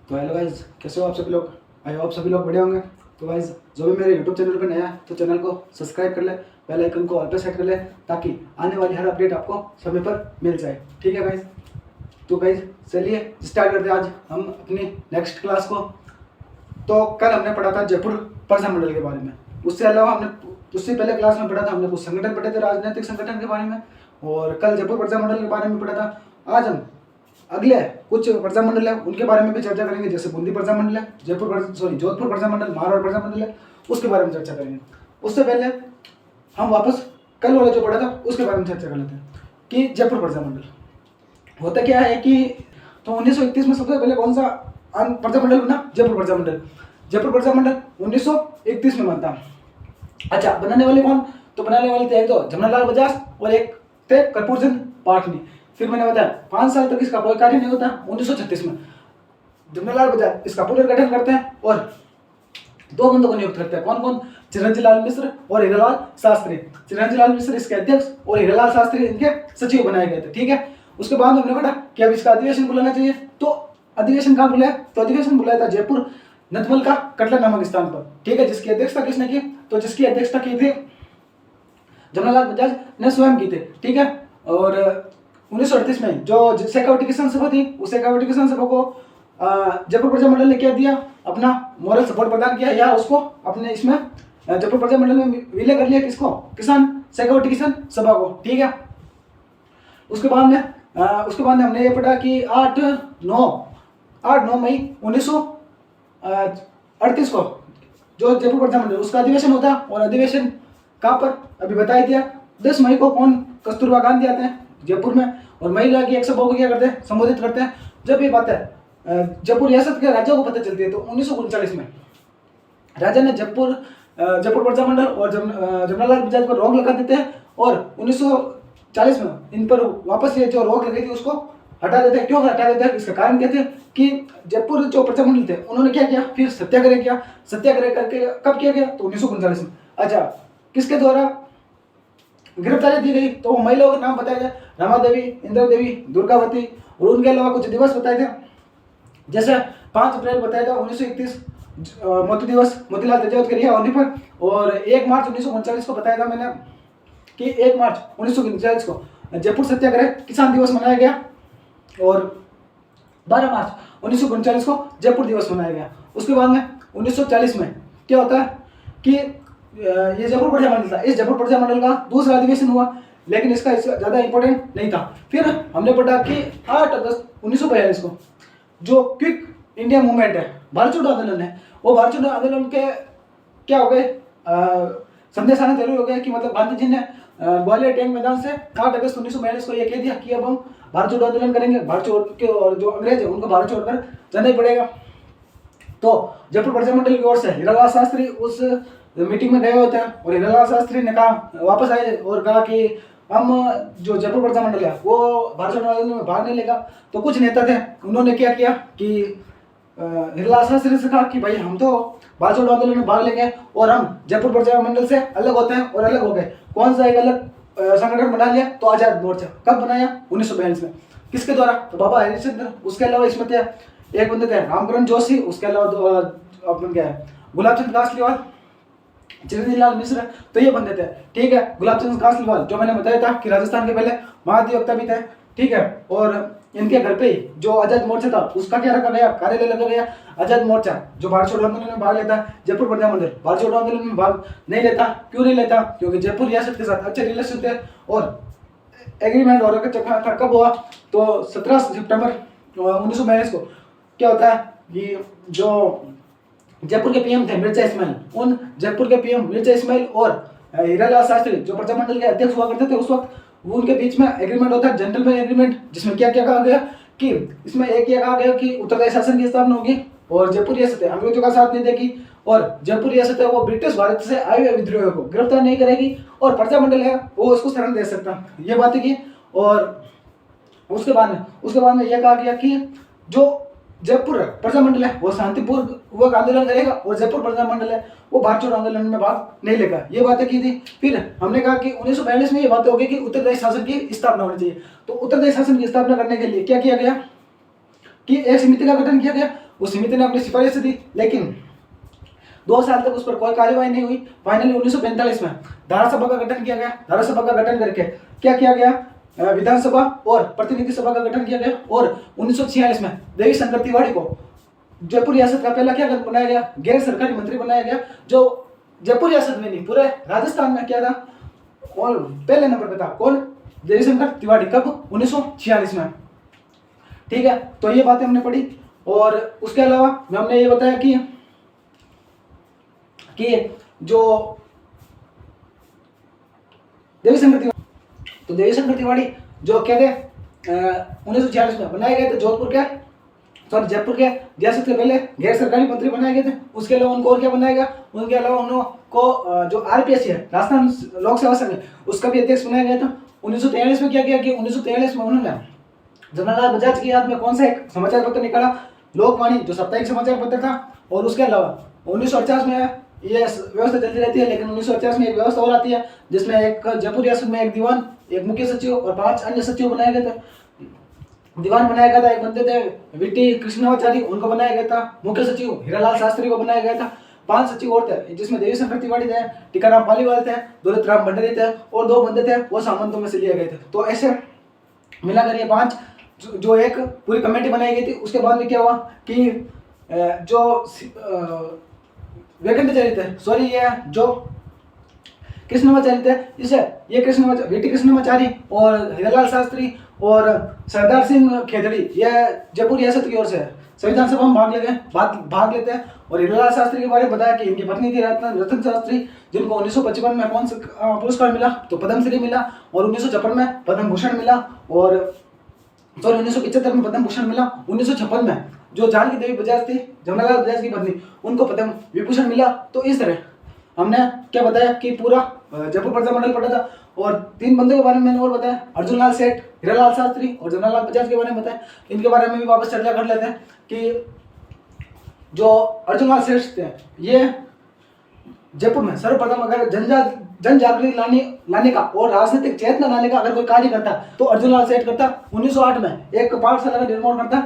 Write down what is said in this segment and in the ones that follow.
तो hello guys, कैसे हो आप सभी लोग। आई होप सभी लोग बढ़िया होंगे। तो गाइज, जो भी मेरे यूट्यूब चैनल पर नया है तो चैनल को सब्सक्राइब कर ले, बेल आइकन को ऑल पे सेट कर ले, ताकि आने वाली हर अपडेट आपको समय पर मिल जाए। ठीक है गाइज। तो गाइज चलिए स्टार्ट करते हैं आज हम अपनी नेक्स्ट क्लास को। तो कल हमने पढ़ा था जयपुर प्रजा मंडल के बारे में। उससे अलावा उससे पहले क्लास में पढ़ा था, हमने कुछ संगठन पढ़े थे, राजनीतिक संगठन के बारे में। और कल जयपुर प्रजा मंडल के बारे में पढ़ा था। आज हम अगले कुछ प्रजा मंडल है उनके बारे में भी चर्चा करेंगे, जैसे बूंदी प्रजा मंडल है, जोधपुर प्रजा मंडल, मारवाड़ प्रजा मंडल है, उसके बारे में चर्चा करेंगे। उससे पहले हम वापस कल वाला जो पढ़ा था उसके बारे में चर्चा कर लेते हैं कि जयपुर प्रजा मंडल होता क्या है। कि तो 1931 में सबसे पहले कौन सा प्रजा मंडल बना? जयपुर प्रजा मंडल। जयपुर प्रजा मंडल 1931 में बनता। अच्छा, बनाने वाले कौन? तो बनाने वाले थे एक तो जमनालाल बजाज और एक थे कर्पूरचंद पाटनी। फिर मैंने बताया 5 साल तक इसका कोई कार्य नहीं होता। 1936 में जमनालाल बजाज इसका पुनर्गठन करते हैं और 2 बंदों को नियुक्त करते हैं। कौन कौन? चिरंजीलाल मिश्र और हीरालाल शास्त्री। चिरंजीलाल मिश्र इसके अध्यक्ष और हीरालाल शास्त्री इनके सचिव बनाए गए थे। ठीक है। उसके बाद हमने पढ़ा कि अब इसका अधिवेशन बुलाना चाहिए। तो अधिवेशन कहाँ बुलाया? तो अधिवेशन बुलाया था जयपुर नदमल का कटला नामक स्थान पर। ठीक है। जिसकी अध्यक्षता किसने की? तो जिसकी अध्यक्षता की थी जमनालाल बजाज ने स्वयं की थी। ठीक है। और 1938 में जो शेखावटी किसान सभा थी, उस शेखावटी किसान सभा को जयपुर प्रजा मंडल ने क्या दिया? अपना मॉरल सपोर्ट प्रदान किया, या उसको अपने इसमें जयपुर प्रजा मंडल में विलय कर लिया। किसको? शेखावटी किसान सभा को। ठीक है। उसके बाद में हमने ये पढ़ा कि 8-9 मई 1938 को जो जयपुर प्रजा मंडल उसका अधिवेशन होता है। और अधिवेशन कहाँ पर? अभी बता ही दिया। 10 मई को कौन? कस्तूरबा गांधी आते हैं जयपुर में और महिला की 100 को क्या करते हैं? संबोधित करते हैं। जब ये बात है जयपुर रियासत के राज्यों को पता चलती है, तो 1939 में राजा ने जयपुर प्रजा मंडल और जमनालाल बजाज पर रोक लगा देते हैं। और 1940 में इन पर वापस ये जो रोक लगी थी उसको हटा देते हैं। क्यों हटा देते हैं? इसका कारण कहते हैं कि जयपुर जो प्रजा मंडल थे उन्होंने क्या किया? फिर सत्याग्रह किया। सत्याग्रह करके कब किया गया? तो 1939 में। अच्छा, किसके द्वारा गिरफ्तारी दी गई? तो महिलाओं के नाम बताए गए, रमा देवी, इंदिरा देवी, दुर्गावती। और उनके अलावा कुछ दिवस बताए थे, जैसे 5 अप्रैल बताया था 1931 मोती दिवस, मोतीलाल तेजावत के रिहा होने पर। और 1 मार्च 1939 को बताया था मैंने कि 1 मार्च 1939 को जयपुर सत्याग्रह किसान दिवस मनाया गया। और 12 मार्च 1939 को जयपुर दिवस मनाया गया। उसके बाद में 1940 में क्या होता है कि ये जयपुर प्रजा मंडल था। इस जयपुर प्रजा मंडल का दूसरा अधिवेशन हुआ, लेकिन इसका ज्यादा इंपॉर्टेंट नहीं था। फिर हमने पढ़ा कि 8 अगस्त 1942 को जो क्विक इंडिया मूवमेंट है, भारत छोड़ो आंदोलन है, वो भारत छोड़ो आंदोलन के क्या हो गए? संदेश आना जरूरी हो गया कि मतलब गांधी जी ने ग्वालियर टैंक मैदान से 8 अगस्त 1942 को यह कह दिया कि अब हम भारत छोड़ो आंदोलन करेंगे। भारत छोड़ के और जो अंग्रेज है उनको भारत छोड़कर जाना ही पड़ेगा। तो जयपुर प्रजा मंडल की ओर से हीरालाल शास्त्री उस मीटिंग में गए होते हैं और हीरालाल शास्त्री ने कहा, वापस आए और कहा कि हम जो जयपुर प्रजा मंडल है वो भारत छोड़ो आंदोलन में भाग नहीं लेगा। तो कुछ नेता थे, उन्होंने क्या किया कि हीरालाल शास्त्री से कहा कि भाई हम तो भारत छोड़ो आंदोलन में भाग लेंगे और हम जयपुर प्रजा मंडल से अलग होते हैं। और अलग हो गए। कौन सा एक अलग संगठन बना लिया? तो आजाद मोर्चा। कब बनाया? 1942 में। किसके द्वारा? तो बाबा हरिश्चंद्र, उसके अलावा इसमें थे एक बंदे थे रामकरण जोशी, उसके अलावा अपन क्या है गुलाबचंद कासलीवाल, चिरंजीलाल मिश्र। तो ये बंदे थे। ठीक है। गुलाबचंद कासलीवाल जो मैंने बताया था कि राजस्थान के पहले महाधिवक्ता भी थे। ठीक है। और इनके घर पे जो आजाद मोर्चा था उसका क्या रखा गया? कार्यालय लगा गया। आजाद मोर्चा जो भारत छोड़ो आंदोलन में भाग लेता, जयपुर प्रजा मंडल भारत छोड़ो आंदोलन में भाग नहीं लेता। क्यों नहीं लेता? क्योंकि जयपुर रियासत के साथ अच्छे रिलेशन थे और एग्रीमेंट हो रखा था। कब हुआ? तो 17 सितंबर 1942 को क्या होता है कि जो जयपुर के पीएम थे मिर्जा इस्माइल, उन जयपुर के पीएम मिर्जा इस्माइल और हीरालाल शास्त्री जो प्रजा मंडल के अध्यक्ष हुआ करते थे उस वक्त, वो उनके बीच में एग्रीमेंट होता है, जेंटलमैन एग्रीमेंट, जिसमें क्या क्या कहा गया कि इसमें एक ये कहा गया कि उत्तरदायी शासन की स्थापना होगी और जयपुर रियासत है अंग्रेजों का साथ नहीं देगी और जयपुर रियासत है वो ब्रिटिश भारत से आए हुए विद्रोहियों को गिरफ्तार नहीं करेगी और प्रजा मंडल है वो उसको शरण दे सकता। ये बातें की। और उसके बाद में यह कहा गया कि जो जयपुर प्रजा मंडल है वो शांतिपूर्वक आंदोलन करेगा और जयपुर प्रजा मंडल है वो भारत छोड़ो आंदोलन में भाग नहीं लेगा। ये बातें की थी। फिर हमने कहा कि 1942 में ये बातें हो गई कि उत्तरदायी शासन की स्थापना होनी चाहिए। तो उत्तरदायी शासन की स्थापना करने के लिए क्या किया गया कि एक समिति का गठन किया गया उस समिति ने अपनी सिफारिश दी, लेकिन 2 साल तक उस पर कोई कार्यवाही नहीं हुई। फाइनली 1945 में धारासभा का गठन किया गया। धारासभा का गठन करके क्या किया गया, विधानसभा और प्रतिनिधि सभा का गठन किया गया। और 1946 में देवी शंकर तिवारी को जयपुर रियासत का पहला क्या बनाया गया, गैर सरकारी मंत्री बनाया गया, जो जयपुर रियासत में नहीं पूरे राजस्थान में क्या था, और पहले नंबर पे था कौन, देवी शंकर तिवारी। कब, 1946 में। ठीक है, तो ये बातें हमने पढ़ी। और उसके अलावा हमने ये बताया कि जो देवी शंकर तिवारी, तो देवी शंकर तिवारी जो क्या थे 1946 में बनाए गए थे जोधपुर के, सॉरी जयपुर के रियासत के पहले गैर सरकारी मंत्री बनाए गए थे। उसके अलावा उनको और क्या बनाया गया, उनके अलावा उनको जो आरपीएससी है, राजस्थान लोक सेवा संघ, उसका भी अध्यक्ष बनाया गया था। 1943 में क्या किया कि 1943 में उन्होंने जमनालाल बजाज की याद में कौन सा एक समाचार पत्र निकाला, लोकवाणी, जो साप्ताहिक समाचार पत्र था। और उसके अलावा 1950 में ये व्यवस्था चलती रहती है, लेकिन 1950 में एक व्यवस्था और आती है जिसमें एक जयपुर रियासत में एक दीवान, एक मुख्य सचिव और 5 अन्य सचिव बनाए गए थे। दीवान बनाया गया था, एक बंदे थे वीटी कृष्णाचारी, उनको बनाया गया था। मुख्य सचिव हीरालाल शास्त्री को बनाया गया था। 5 सचिव और थे, जिसमें देवी शंकर तिवारी थे, टीकाराम पालीवाल थे, दौलतराम भंडारी थे, और 2 बंदे थे वो सामंतों में से लिए गए थे। तो ऐसे मिलाकर ये 5 जो एक पूरी कमेटी बनाई गई थी। उसके बाद में क्या हुआ कि जो वेंकटाचार्य थे, सॉरी ये जो कृष्णाचार्य थे, इसे ये वीटी कृष्णाचारी और हीरालाल शास्त्री और सरदार सिंह खेतड़ी, ये जयपुर रियासत की ओर से संविधान सभा में भाग लेते हैं। और हीरालाल शास्त्री के बारे में बताया कि इनकी पत्नी थी रतन शास्त्री, जिनको 1955 में कौन सा पुरस्कार मिला, तो पद्मश्री मिला, और 1956 में पद्म भूषण मिला, और सॉरी 1975 में पद्म भूषण मिला। 1956 में जो जानकी देवी बजाज थी, जमनालाल बजाज की पत्नी, उनको पद्म विभूषण मिला। तो इस तरह हमने क्या बताया कि पूरा जयपुर प्रजा मंडल पढ़ा था। और 3 बंदों के बारे में मैंने और बताया, अर्जुन लाल सेठ, हीरालाल शास्त्री और जमनालाल बजाज के बारे में बताया। इनके बारे में भी वापस चर्चा कर लेते हैं कि जो अर्जुन लाल सेठ थे, ये जयपुर में सर्वप्रथम अगर जन जागृति लाने का और राजनीतिक चेतना लाने का अगर कोई कार्य करता तो अर्जुन लाल सेठ करता। 1908 में एक पाठशाला का निर्माण करता,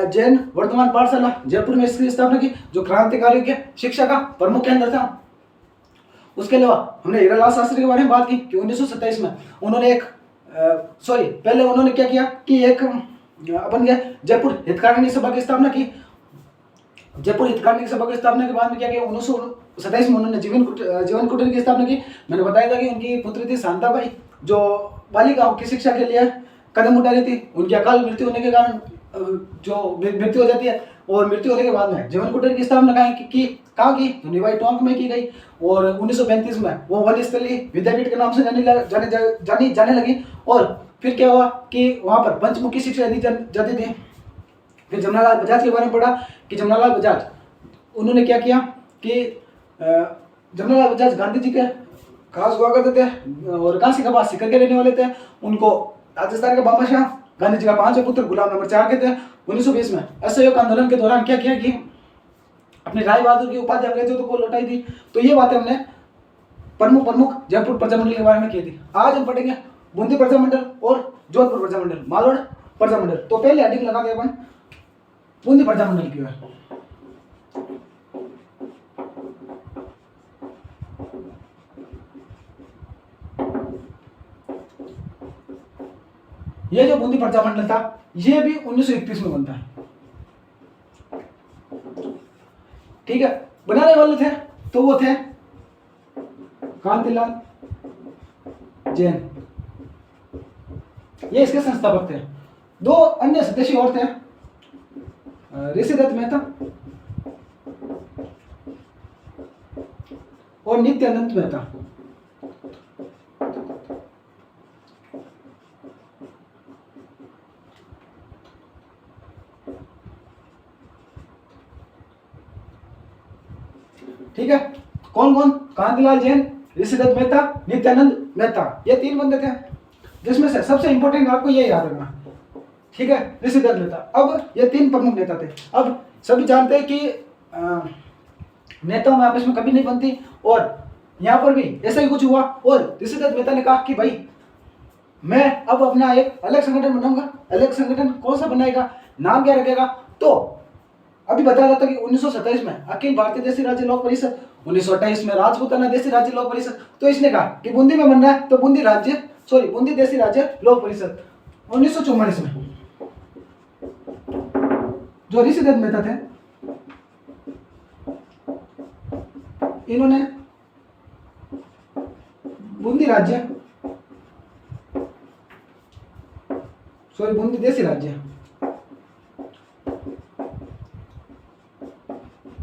जैन वर्तमान पाठशाला जयपुर में इसकी स्थापना की, जो क्रांतिकारियों के शिक्षा का प्रमुख केंद्र था। उसके अलावा हमने हीरालाल शास्त्री के बारे में बात की कि 1927 में उन्होंने पहले उन्होंने क्या किया कि एक अपन के जयपुर हितकारिणी सभा की स्थापना की। जयपुर हितकारिणी सभा की स्थापना के बाद में क्या किया, 1927 में उन्होंने जीवन कुटीर की स्थापना की। मैंने बताया था कि उनकी पुत्री थी शांताबाई, जो बालिकाओं की शिक्षा के लिए कदम उठा रही थी। उनकी अकाल मृत्यु होने के कारण जो मृत्यु हो जाती है, और मृत्यु होने के बाद में जीवन कुटीर की स्थापना कहाँ की, तो निवाई टोंक में की गई। और 1935 में वो वनस्थली विद्यापीठ के नाम से जाने लगी। और फिर क्या हुआ कि वहाँ पर पंचमुखी शिक्षा दी जाती थी। फिर जमनालाल बजाज के बारे में पढ़ा कि जमनालाल बजाज उन्होंने क्या किया कि जमनालाल बजाज गांधी जी के खास हुआ करते थे और काशी का पास सीकर के रहने वाले थे। उनको राजस्थान के बादशाह गांधी जी का 5वें पुत्र गुलाम नंबर 4 के थे। 1920 में असहयोग आंदोलन के दौरान क्या किया कि अपने राय बहादुर की उपाधि अंग्रेजों को लौटाई थी। तो ये बातें हमने प्रमुख जयपुर प्रजामंडल के बारे में की थी। आज हम पढ़ेंगे बूंदी प्रजामंडल और जोधपुर प्रजामंडल, मारवाड़ प्रजामंडल। तो पहले हेडिंग लगा दे अपन बूंदी प्रजामंडल की है। ये जो बूंदी प्रजामंडल था ये भी 1931 में बनता है। ठीक है, बनाने वाले थे तो वो थे कांतिलाल जैन, ये इसके संस्थापक थे। 2 अन्य सदस्य और थे, ऋषिदत्त मेहता और नित्यानंद मेहता। ठीक है, कौन कौन, कांतिलाल जैन, ऋषिदत्त मेहता, नित्यानंद मेहता, ये 3 बंदे थे। जिसमें से सबसे इंपॉर्टेंट आपको ये याद रखना, ठीक है, ऋषिदत्त मेहता। अब ये 3 प्रमुख नेता थे। अब सभी जानते हैं कि नेताओं में आपस में कभी नहीं बनती, और यहाँ पर भी ऐसा ही कुछ हुआ। और ऋषिदत्त मेहता ने कहा कि भाई मैं अब अपना एक अलग संगठन बनाऊंगा। अलग संगठन कौन सा बनाएगा, नाम क्या रखेगा, तो अभी बताया जाता कि 1927 में अखिल भारतीय देशी राज्य लोक परिषद, 1928 में राजपूताना देशी राज्य लोक परिषद। तो इसने कहा कि बूंदी में बन रहा है तो बूंदी देशी राज्य लोक परिषद। 1944 में जो ऋषिदत्त मेहता थे, इन्होंने बूंदी देशी राज्य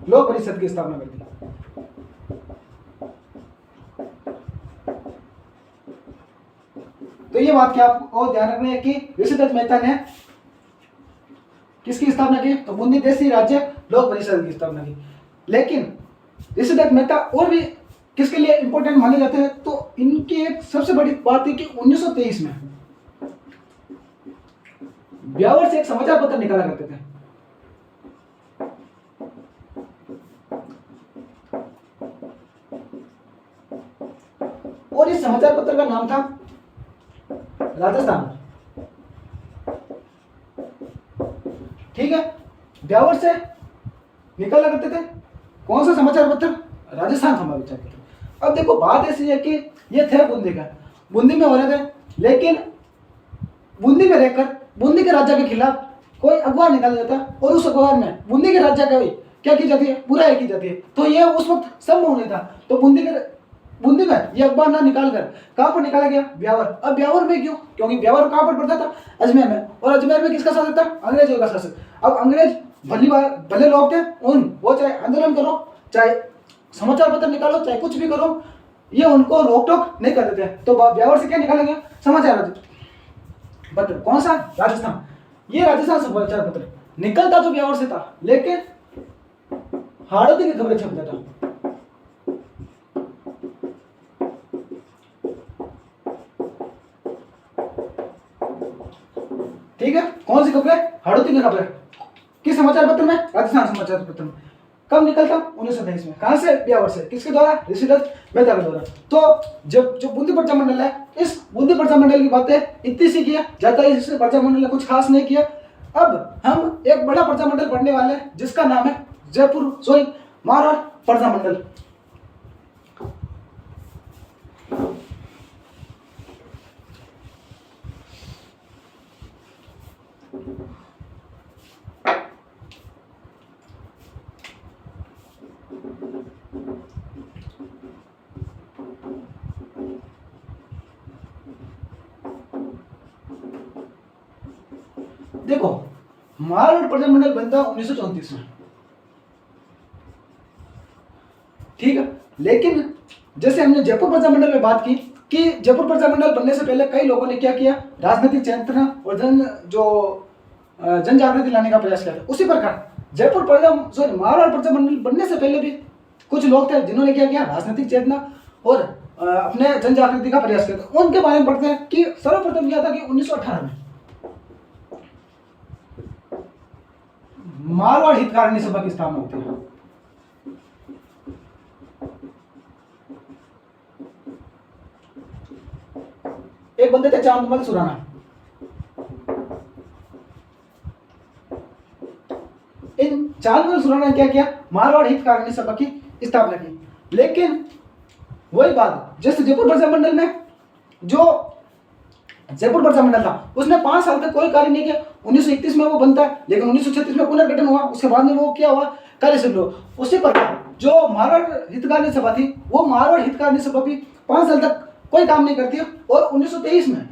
लोक परिषद की स्थापना कर दी। तो ये बात क्या आपको ध्यान रखनी है कि ऋषिदत्त मेहता ने किसकी स्थापना की? तो बूंदी देशी राज्य लोक परिषद की स्थापना की। लेकिन ऋषिदत्त मेहता और भी किसके लिए इंपॉर्टेंट माने जाते हैं? तो इनकी एक सबसे बड़ी बात है कि 1923 में ब्यावर से एक समाचार पत्र निकाला करते थे। और इस समाचार पत्र का नाम था राजस्थान। ठीक है, ब्यावर से निकाला करते थे कौन सा समाचार पत्र? राजस्थान समाचार पत्र। अब देखो बात ऐसी है कि ये थे बूंदी में हो रहे थे, लेकिन बूंदी में रहकर बूंदी के राजा के खिलाफ कोई अखबार निकाला जाता और उस अखबार में बूंदी के राजा का क्या की जाती है? बुराई की जाती है। तो ये उस वक्त संभव नहीं था। तो बूंदी में ये अखबार ना निकाल कर कहां पर निकाला गया? ब्यावर। अब ब्यावर में क्यों? क्योंकि ब्यावर कहां पर पड़ता था? अजमेर में। और अजमेर में किसका शासक था? अंग्रेजों का शासक। अब अंग्रेज भले लोग थे, वो चाहे आंदोलन करो, चाहे समाचार पत्र निकालो, चाहे कुछ भी करो, ये उनको रोक टोक नहीं करते थे। तो ब्यावर से क्या निकाला गया? समाचार पत्र। कौन सा? राजस्थान। ये राजस्थान समाचार पत्र निकलता तो ब्यावर से था, लेकिन हाड़ोती की खबरें छपता था। ठीक है, कौन सी खबरें? हाड़ोती की खबरें। किस समाचार पत्र में? राजस्थान समाचार पत्र में। कब निकलता? 1923 में। कहां से? ब्यावर से। किसके द्वारा? ऋषिदत्त मेहता के द्वारा। तो जब जो बूंदी पर्चा मंडल है, इस बूंदी पर्चा मंडल की बातें इतनी सी किया जाता है, इस पर्चा मंडल ने कुछ खास नहीं किया। अब हम एक बड़ा पर्चा मंडल पढ़ने वाले हैं जिसका नाम है मारवाड़ पर्चा मंडल। देखो, मारवाड़ पर्चा मंडल बनता 1934 में। ठीक है, लेकिन जैसे हमने जयपुर पर्चा मंडल में बात की कि जयपुर पर्चा मंडल बनने से पहले कई लोगों ने क्या किया? राजनीतिक चेतना और जन जागृति लाने का प्रयास किया था। उसी प्रकार मारवाड़ पर्चा मंडल बनने से पहले भी कुछ लोग थे जिन्होंने क्या किया? राजनीतिक चेतना और अपने जन जागृति का प्रयास किया था। उनके बारे में पढ़ते हैं कि सर्वप्रथम किया था कि 1918 में मारवाड़ हितकारिणी सभा की स्थापना होती है। एक बंदे थे चांदमल सुराना। इन चांदमल सुराना ने क्या किया? मारवाड़ हितकारिणी सभा की स्थापना की। लेकिन वही बात, जैसे जयपुर पर्चा मंडल में जो जयपुर पर्चा मंडल था उसने 5 साल तक कोई कार्य नहीं किया। 1931 में वो बनता है, लेकिन 1936 में पुनर्गठन हुआ। उसके बाद में वो क्या हुआ? कार्य शुरू हुआ। उसी प्रकार जो मारवाड़ हितकारिणी सभा थी, वो मारवाड़ हितकारिणी सभा भी 5 साल तक कोई काम नहीं करती है। और 1923 में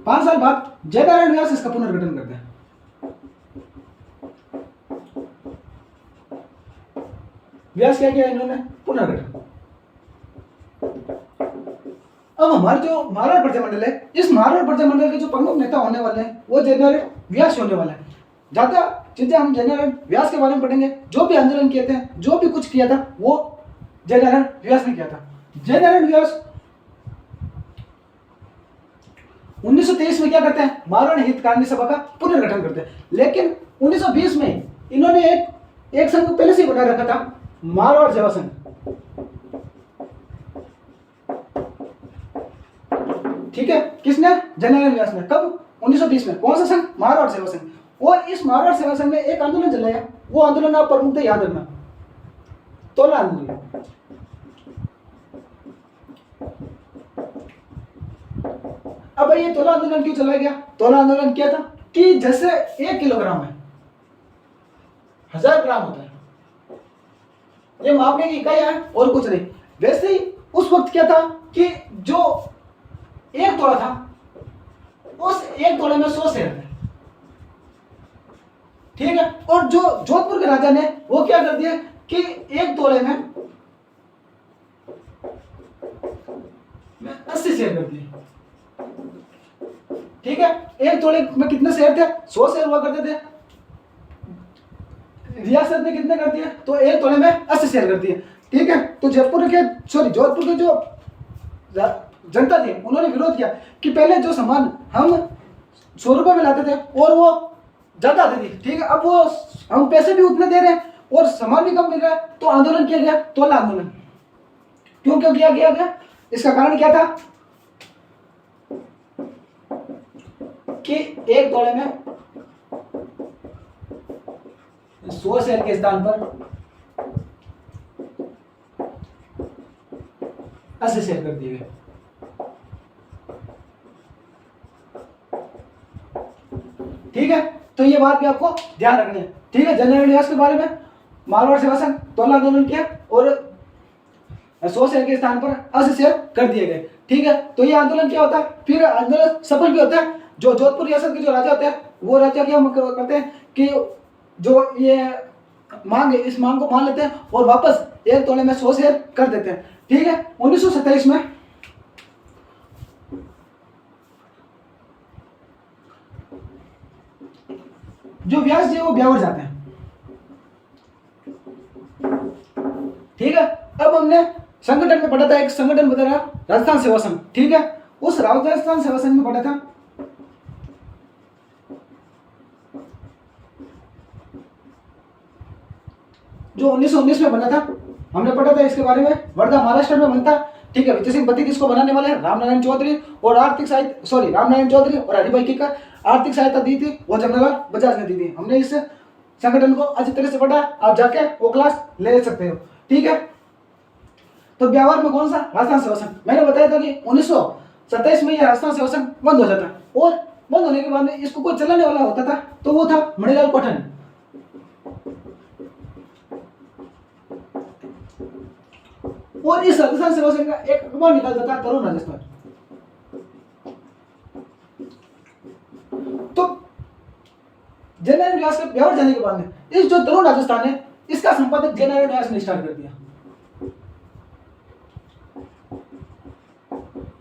5 साल बाद जयनारायण व्यास इसका पुनर्गठन करते हैं। व्यास क्या किया इन्होंने? पुनर्गठन। अब हमारे जो मारवाड़ पर्चा मंडल है, इस मारवाड़ पर्चा मंडल के जो प्रमुख नेता होने वाले हैं वो जयनारायण व्यास होने वाला है। ज्यादा चीजें हम जयनारायण व्यास के बारे में पढ़ेंगे। जो भी आंदोलन किए थे, जो भी कुछ किया था, वो जयनारायण व्यास ने किया था। जयनारायण व्यास 1923 में क्या करते हैं? मारवाड़ हितकारिणी सभा का पुनर्गठन करते हैं। लेकिन 1920 में इन्होंने एक संघ पहले से बना रखा था, मारवाड़ सेवा संघ। ठीक है, किसने? जयनारायण व्यास ने। कब? 1930 में कौन सा संघ? मारवाड़ सेवा संघ। और इस मारवाड़ सेवा संघ ने एक आंदोलन चलाया, वो आंदोलन आप प्रमुख याद रखना, तोला आंदोलन। अब ये तोला आंदोलन क्यों चलाया गया? तोला आंदोलन क्या था कि जैसे 1 किलोग्राम है 1000 ग्राम होता है, ये मापने की इकाई है और कुछ नहीं। वैसे ही उस वक्त क्या था कि जो 1 तोला था, उस 1 तोले में 100 शेर थे, ठीक है। और जो जोधपुर के राजा ने वो क्या कर दिया कि 1 तोले में 80 शेर कर दिए, ठीक है। 1 तोले में कितने शेर थे? 100 शेर हुआ करते थे। रियासत ने कितने कर दिए? तो 1 तोले में 80 शेर कर दिए, ठीक है। तो जोधपुर के जो जनता थी उन्होंने विरोध किया कि पहले जो सामान हम 100 रुपए में लाते थे और वो ज्यादा आती थी, ठीक है, अब वो हम पैसे भी उतने दे रहे हैं और सामान भी कम मिल रहा है, तो आंदोलन किया गया, तोला आंदोलन। क्यों किया गया? इसका कारण क्या था कि 1 तोले में 100 शेर के स्थान पर 80 शेर कर दिए गए, ठीक है। तो ये बात भी आपको ध्यान रखनी है, ठीक है। जनरल न्यास के बारे में मारवाड़ सेवा संघ तोला आंदोलन किया और 100 शेर के स्थान पर 80 शेर कर दिए गए, ठीक है। तो ये आंदोलन क्या होता है? फिर आंदोलन सफल भी होता है। जो जोधपुर रियासत के जो राजा होते हैं वो राजा क्या करते हैं कि जो ये मांग है इस मांग को मान लेते हैं और वापस 1 तोले में 100 शेर कर देते हैं, ठीक है। 1927 में जो व्यास जी वो ब्यावर जाते हैं, ठीक है। अब हमने संगठन में पढ़ा था, एक संगठन बता रहा राजस्थान सेवा संघ, ठीक है। उस राजस्थान सेवा संघ में पढ़ा था जो 1919 में बना था, हमने पढ़ा था इसके बारे में। वर्धा महाराष्ट्र में बनता, ठीक है। विजय सिंह पति किसको बनाने वाले हैं? रामनारायण चौधरी। और रामनारायण चौधरी और हरिभाई कीकर आर्थिक सहायता दी थी, वो जमनालाल बजाज ने दी थी। हमने इस संगठन को अच्छी तरह से पढ़ा, आप जाके वो क्लास ले सकते हो, ठीक है। तो ब्यावर में कौन सा? राजस्थान सेवा संघ। मैंने बताया था कि 1927 में यह राजस्थान सेवा संघ बंद हो जाता है और बंद होने के बाद में इसको कोई चलाने वाला होता था तो वो था मणिलाल कौटन। और इस राजस्थान सेवा संघ का एक अखबार निकलता था तरुण राजस्थान। तो जनरल व्यास के ब्यावर जाने के बाद में इस जो तरुण राजस्थान है इसका संपादक जनरल व्यास ने स्टार्ट कर दिया।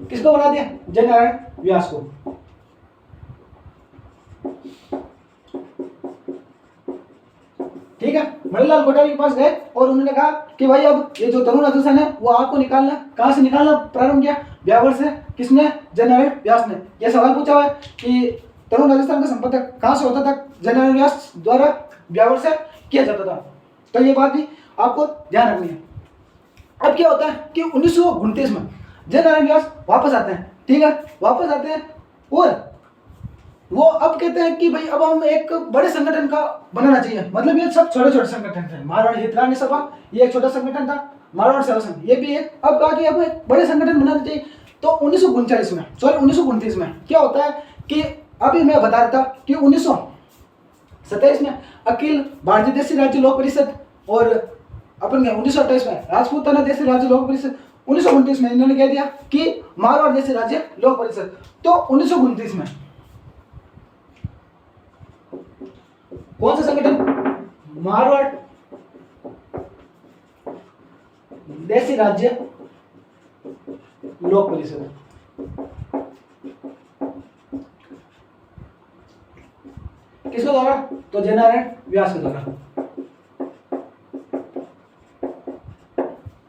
किसको बना दिया? जनरल व्यास को। ठीक है, मणिलाल कोठारी के पास गए और उन्होंने कहा कि भाई अब ये जो तरुण राजस्थान है वो आपको निकालना। कहां से निकालना प्रारंभ किया? ब्यावर से। किसने? जनरल व्यास ने। यह सवाल पूछा हुआ है कि तरुण राजस्थान का संपादक कहां से होता था? जनरल व्यास द्वारा ब्यावर से किया जाता था। तो ये बात भी आपको ध्यान रखनी है। अब क्या होता है कि 1929 में जनरल व्यास वापस आते हैं, ठीक है, वापस आते हैं और वो अब कहते हैं कि भाई अब हम एक बड़े संगठन का बनाना चाहिए। मतलब ये सब छोटे छोटे संगठन थे। मारवाड़ हितरानी सभा ये एक छोटा संगठन था, मारवाड़ सेवा संघ ये भी एक। अब कहा कि अब एक बड़े संगठन बनाना चाहिए। तो 1929 में क्या होता है कि अभी मैं बता रहा था कि 1927 में अखिल भारतीय देशी राज्य लोक परिषद और अपन 1928 में राजपूताना देशी राज्य लोक परिषद, 1929 में इन्होंने कह दिया कि मारवाड़ देशी राज्य लोक परिषद। तो 1929 में कौन सा संगठन? मारवाड़ देशी राज्य लोक परिषद। किसके द्वारा? तो जनरल व्यास के द्वारा।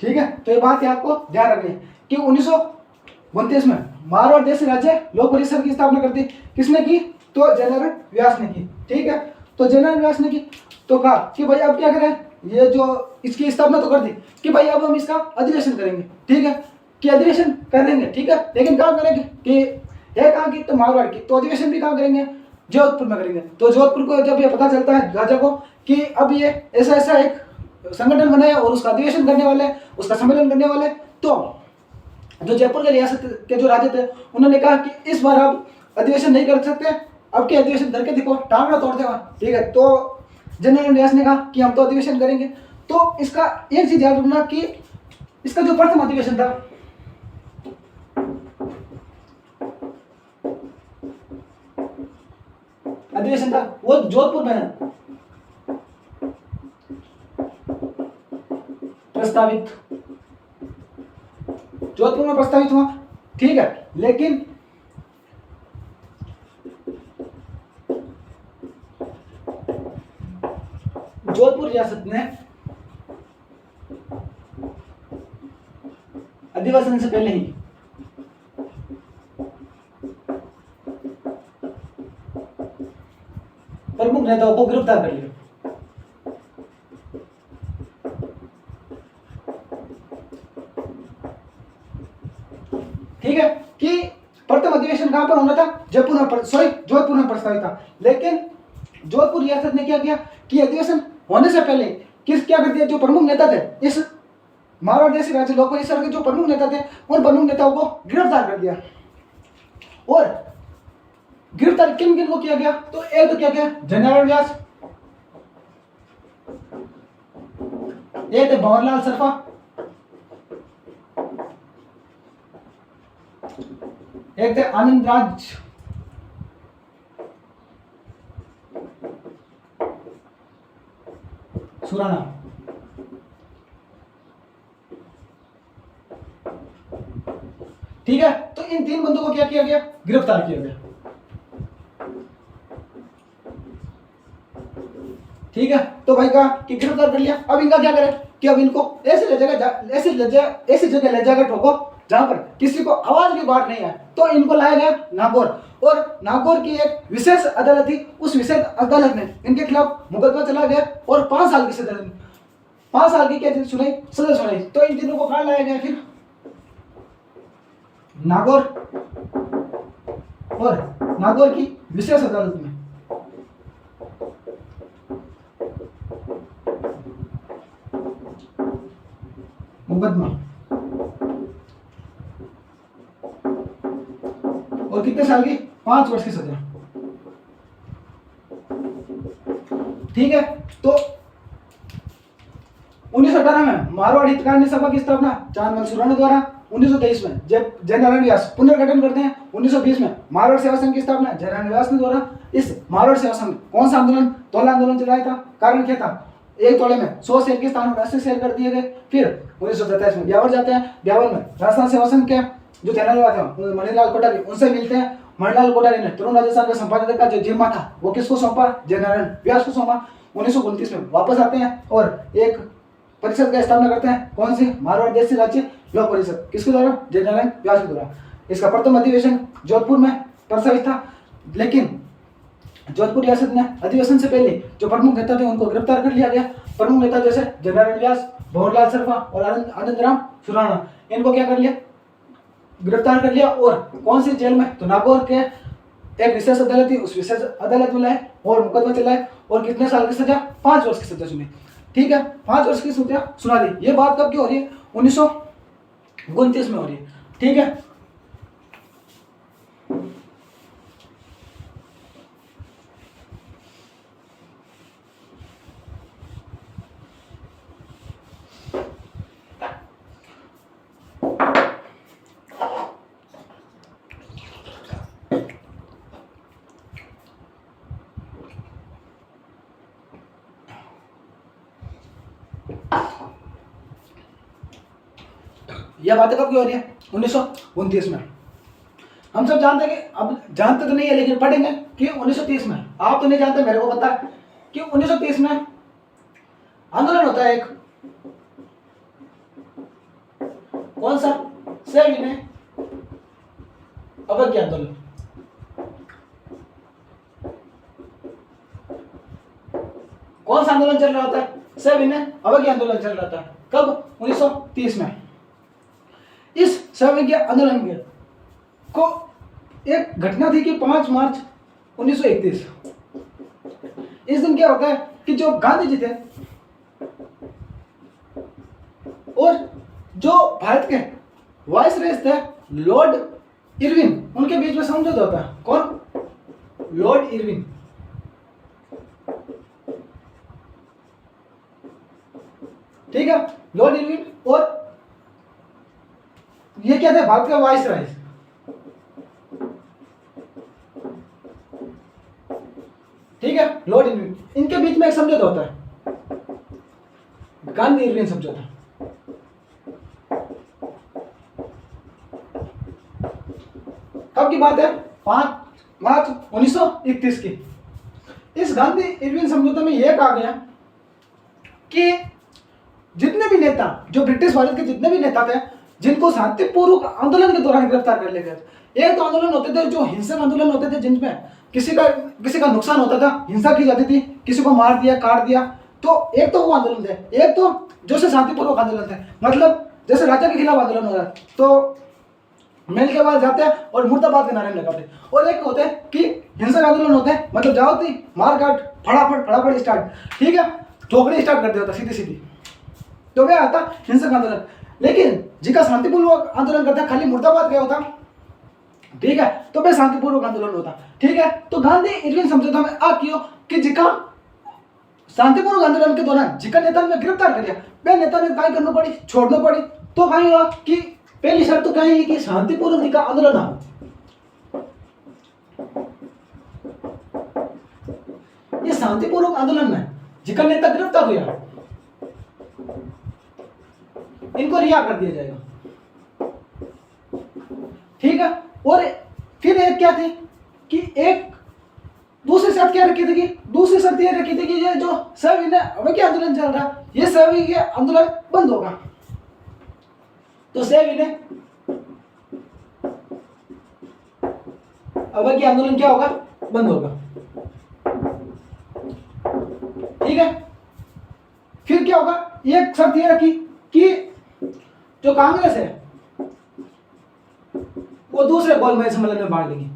ठीक है, तो ये बात है आपको ध्यान रखनी है कि 1929 में मारवाड़ देशी राज्य लोक परिषद की स्थापना कर दी। किसने की? तो जनरल व्यास ने की। ठीक है, तो जनरल व्यास ने की तो कहा कि भाई अब क्या करें, ये जो इसकी स्थापना तो कर दी कि भाई अब हम इसका अधिवेशन करेंगे। ठीक है, कि अधिवेशन करेंगे, ठीक है, लेकिन क्या करेंगे कि है कहाँ की, तो मारवाड़ की। तो अधिवेशन भी कहाँ करेंगे, जोधपुर में करेंगे। तो जोधपुर को जब ये पता चलता है राजा को कि अब ये ऐसा ऐसा एक संगठन बना है और उसका अधिवेशन करने वाले, उसका सम्मेलन करने वाले, तो जो जयपुर के रियासत के जो राजा थे उन्होंने कहा कि इस बार आप अधिवेशन नहीं कर सकते, अब के अधिवेशन करके देखो, टांगड़ा तोड़ देगा, ठीक है। तो जनरल व्यास ने कहा कि हम तो अधिवेशन करेंगे। तो इसका एक चीज याद रखना कि इसका जो प्रथम अधिवेशन था, वो जोधपुर में प्रस्तावित, जोधपुर में प्रस्तावित हुआ, ठीक है। लेकिन जोधपुर रियासत ने अधिवेशन से पहले ही प्रमुख नेताओं को गिरफ्तार कर लिया। ठीक है कि प्रथम अधिवेशन कहां पर होना था, जयपुर में, सॉरी जोधपुर में प्रस्तावित था। लेकिन जोधपुर रियासत ने क्या किया कि अधिवेशन होने से पहले क्या कर दिया, जो प्रमुख नेता थे इस मारवाड़ जैसे राज्य लोकहित के जो प्रमुख नेता थे उन प्रमुख नेताओं को गिरफ्तार कर दिया। और गिरफ्तार किन किन को किया गया, तो एक तो क्या किया, जनरल व्यास, एक थे भंवरलाल सरफा, एक थे आनंद राज सुराना। ठीक है, तो इन तीन बंदों को क्या किया गया, गिरफ्तार किया गया। ठीक है, तो भाई का कि गिरफ्तार कर लिया। अब इनका क्या करें कि अब इनको ऐसी जगह ले जाकर ठोको जहां पर किसी को आवाज की बात नहीं है। तो इनको लाया गया नागौर, और नागौर की एक विशेष अदालत थी, उस विशेष अदालत में इनके खिलाफ मुकदमा चला गया और 5 साल की सजा, 5 साल की क्या सुनाई, सजा सुनाई। तो इन तीनों को कहां लाया गया फिर, नागौर, और नागौर की विशेष अदालत में। मुकदमा, और कितने साल की, 5 वर्ष की सजा। ठीक है, तो 1918 में मारवाड़ हितकारिणी सभा की स्थापना चांदमल सुराना द्वारा, 1923 में जब जयनारायण व्यास पुनर्गठन करते हैं, 1920 में मारवाड़ सेवा संघ की स्थापना जयनारायण व्यास ने द्वारा। इस मारवाड़ सेवा संघ कौन सा आंदोलन, तोला आंदोलन चलाया था। कारण क्या था, एक तोले में 100 शेयर के स्थान पर 80 शेयर कर दिए गए। फिर 1927 में ब्यावर जाते हैं, ब्यावर में राजस्थान सेवा संघ के जो जनरल थे मणिलाल कोठारी, उनसे मिलते हैं। मणिलाल कोठारी ने तरुण राजस्थान का संपादक का जो जिम्मा था वो किसको सौंपा, जयनारायण व्यास को सौंपा। 1929 में वापस आते हैं और एक परिषद का स्थापना करते हैं, कौन सी, मारवाड़ देशी राज्य लोक परिषद, किसके द्वारा, जयनारायण व्यास के द्वारा। इसका प्रथम अधिवेशन जोधपुर में प्रस्तावित था। लेकिन जोधपुर रियासत ने अधिवेशन से पहले जो प्रमुख नेता थे उनको गिरफ्तार कर लिया गया। प्रमुख नेता जैसे जयनारायण व्यास, भंवरलाल सरफा और आनंद राम सुराना, इनको क्या कर लिया, गिरफ्तार कर लिया। और कौन सी जेल में, तो नागौर के एक विशेष अदालत थी, उस विशेष अदालत में लाए और मुकदमा चलाए। और कितने साल की सजा, 5 वर्ष की सजा सुनी। ठीक है, 5 वर्ष की सजा सुना दी। ये बात कब की हो रही है, 1929 में हो रही है। ठीक है, यह बातें कब की हो रही है, 1929 में। हम सब जानते हैं कि, अब जानते तो नहीं है लेकिन पढ़ेंगे कि 1930 में, आप तो नहीं जानते, मेरे को पता है कि 1930 में आंदोलन होता है एक, कौन सा, सविनय अवज्ञा आंदोलन। कौन सा आंदोलन चल रहा होता है, सविनय अवज्ञा आंदोलन चल रहा था। कब, 1930 में। इस सविनय आंदोलन को एक घटना थी कि 5 मार्च 1931। इस दिन क्या होता है कि जो गांधी जी थे और जो भारत के वाइसराय थे लॉर्ड इरविन, उनके बीच में समझौता होता है। कौन? Lord Irwin. ठीक है, लॉर्ड इरविन और ये क्या थे? भारत के वाइसराय। ठीक है, लॉर्ड इरविन, इनके बीच में एक समझौता होता है, गांधी इरविन समझौता। कब की बात है? 5 मार्च 1931 की। इस गांधी इरविन समझौते में यह कहा गया कि जितने भी नेता, जो ब्रिटिश भारत के जितने भी नेता थे, जिनको शांतिपूर्वक आंदोलन के दौरान गिरफ्तार कर लिए गए थे। एक तो आंदोलन होते थे जो हिंसक आंदोलन होते थे, जिनमें किसी का नुकसान होता था, हिंसा की जाती थी, किसी को मार दिया, काट दिया। तो एक तो वो आंदोलन थे, एक तो जो से शांतिपूर्वक आंदोलन थे, मतलब जैसे राजा के खिलाफ आंदोलन हो रहा है तो मेल के बाद जाते हैं और मुर्दाबाद के नारे लगाते। और एक होते हैं कि हिंसक आंदोलन होते हैं, मतलब जाओ थी मार काट, फटाफट स्टार्ट। ठीक है, ठोकरे स्टार्ट कर दिया होता सीधी सीधी, तो क्या आता हिंसक आंदोलन। लेकिन जिसका शांतिपूर्वक आंदोलन करता खाली मुर्दाबाद गया होता, ठीक है, तो वह शांतिपूर्वक आंदोलन होता। ठीक है, तो गांधी इरविन समझौता में आ कियो कि जिका शांतिपूर्वक आंदोलन के दौरान जिका नेता ने गिरफ्तार कर लिया, वह नेता ने क्या करना पड़ी? छोड़ना पड़ी। तो भाई हुआ कि पहली शर्त तो क्या है कि शांतिपूर्वक जिका आंदोलन हो। ये शांतिपूर्वक आंदोलन में जिका नेता गिरफ्तार हुआ, इनको रिहा कर दिया जाएगा। ठीक है, और फिर एक क्या थी कि एक दूसरी शर्त क्या रखी थी? कि दूसरी शर्त ये रखी थी कि ये जो सविनय अवैध आंदोलन चल रहा, ये सविनय आंदोलन बंद होगा। तो सविनय अवैध आंदोलन क्या होगा? बंद होगा। ठीक है, फिर क्या होगा? एक शर्त ये रखी कि जो कांग्रेस है वो दूसरे गोलमेज सम्मेलन में बांट देगी।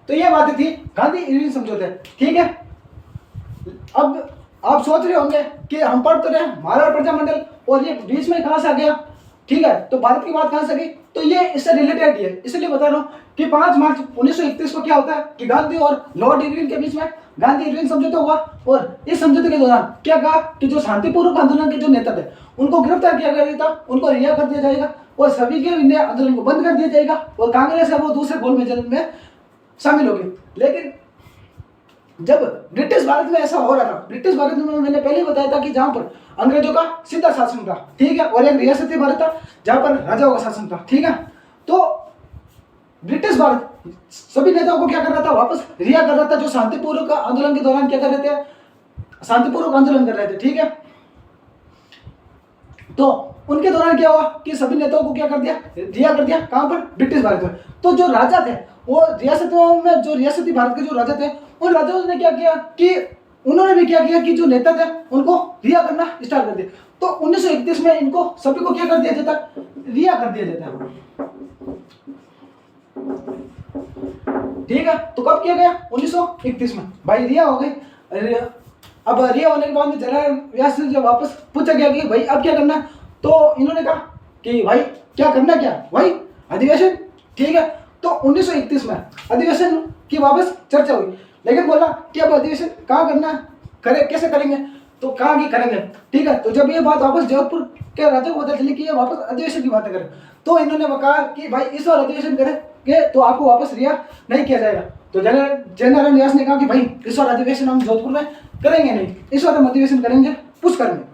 तो ये बातें थी गांधी इरविन समझौते। ठीक है, अब आप सोच रहे होंगे कि हम पढ़ तो रहे महाराणा प्रताप मंडल और ये बीच में कहां से आ गया? ठीक है, तो भारत की बात कहां से गई? तो ये इससे रिलेटेड ही है, इसलिए बता रहा हूं कि 5 मार्च 1931 को क्या होता है कि गांधी और लॉर्ड इरविन के बीच में गांधी इरविन समझौता हुआ। और इस समझौते के दौरान क्या कहा कि जो शांतिपूर्वक आंदोलन के जो नेता थे उनको गिरफ्तार किया गया था, उनको रिहा कर दिया जाएगा और सभी के आंदोलन को बंद कर दिया जाएगा और कांग्रेस है वो दूसरे गोलमेज में शामिल होगी। लेकिन जब ब्रिटिश भारत में ऐसा हो रहा था, ब्रिटिश भारत में मैंने पहले बताया था कि जहां पर अंग्रेजों का सीधा शासन था, ठीक है, और एक रियासती भारत था जहां पर राजाओं का शासन था। ठीक है, तो ब्रिटिश भारत सभी नेताओं को क्या कर रहा था? वापस रिहा कर रहा था, जो शांतिपूर्वक आंदोलन के दौरान क्या कर रहे थे? शांतिपूर्वक आंदोलन कर रहे थे। ठीक है, तो उनके दौरान क्या हुआ कि सभी नेताओं को क्या कर दिया? रिहा कर दिया। कहां पर? ब्रिटिश भारत में। तो जो राजा थे वो रियासतों में, जो रियासती भारत के जो राजा थे, उन राजाओं ने क्या किया कि उन्होंने भी क्या किया कि जो नेता थे उनको रिहा करना स्टार्ट कर दिया। तो 1931 में इनको सभी को क्या कर दिया जाता? रिहा कर दिया जाता। ठीक है, तो कब किया गया? 1931 में भाई रिहा हो गई। अब रिहा होने के बाद में जनरल व्यास से जब वापस पूछा गया कि भाई अब क्या करना है, तो इन्होंने कहा कि भाई क्या करना, क्या भाई अधिवेशन। ठीक है, तो 1931 में अधिवेशन की वापस चर्चा हुई, लेकिन बोला कि अब अधिवेशन कहाँ करना है, करे कैसे करेंगे, तो कहाँ की करेंगे। ठीक है, तो जब ये बात वापस जोधपुर के राजा को पता चली कि ये वापस अधिवेशन की बातें करें, तो इन्होंने कहा कि भाई इस बार अधिवेशन करेंगे तो आपको वापस रिहा नहीं किया जाएगा। तो जनरल व्यास ने कहा कि भाई इस बार अधिवेशन हम जोधपुर में करेंगे नहीं, इस बार हम अधिवेशन करेंगे पुष्कर में।